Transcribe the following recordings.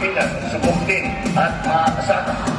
Pilipinas, subok din at maaasahan.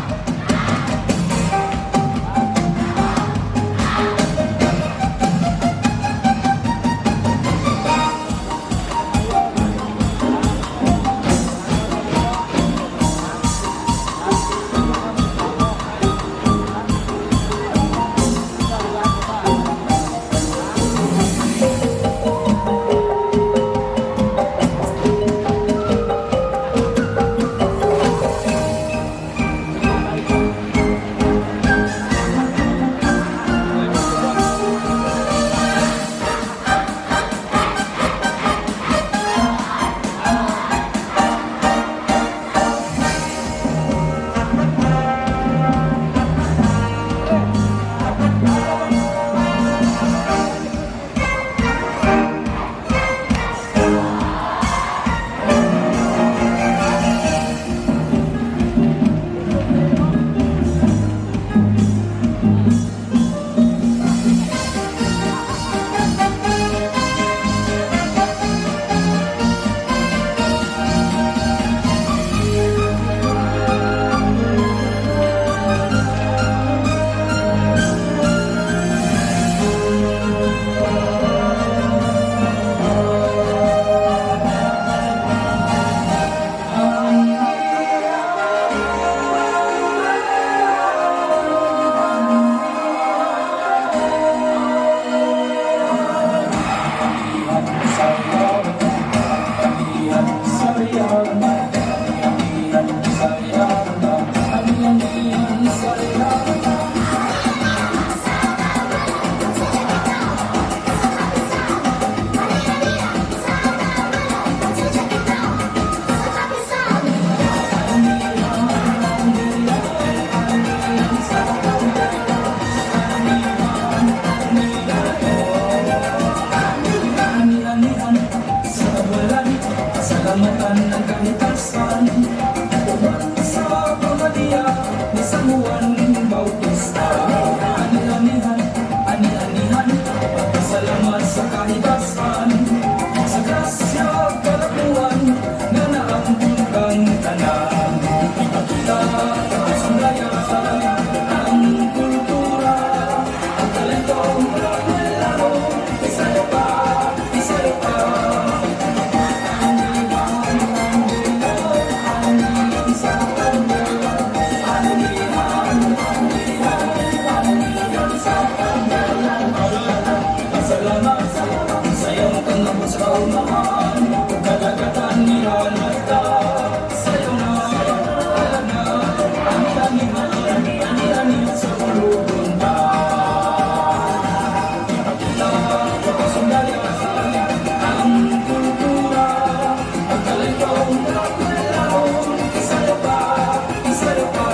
Kasalamatan ng kahitasan, sa pamilya ni Samuan Bautista. Ani-anihan, ani-anihan, salamat sa kahitasan, sa grasya kalakuan na naambun kang tanan. Ipakita sa layasan ang kultura, ang talentong laro, isayo pa, isayo pa. Sa kaunahan, kadagatan nilalagda, sa'yo na, alam na, ani-ani sa pulugon ka. Ipakita, kasundaliasan, ang kultura, ang talentong laro, isayo pa, isayo pa.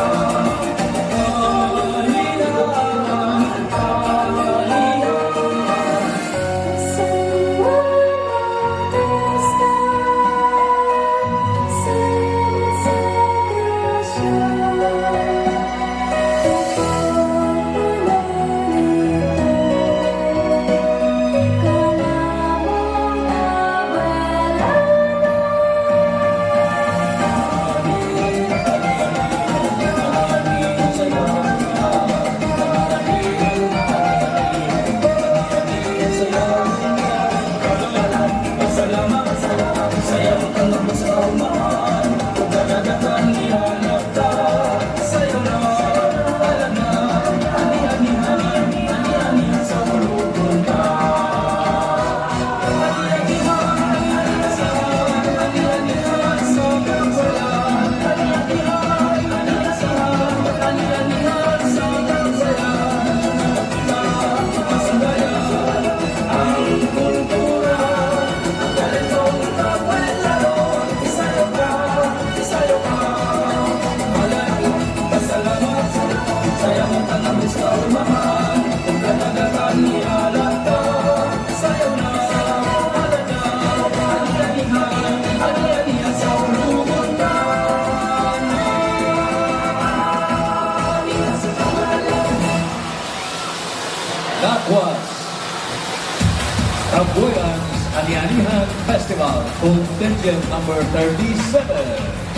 That was Rambuyan's Ani-Anihan Festival, contingent number 37.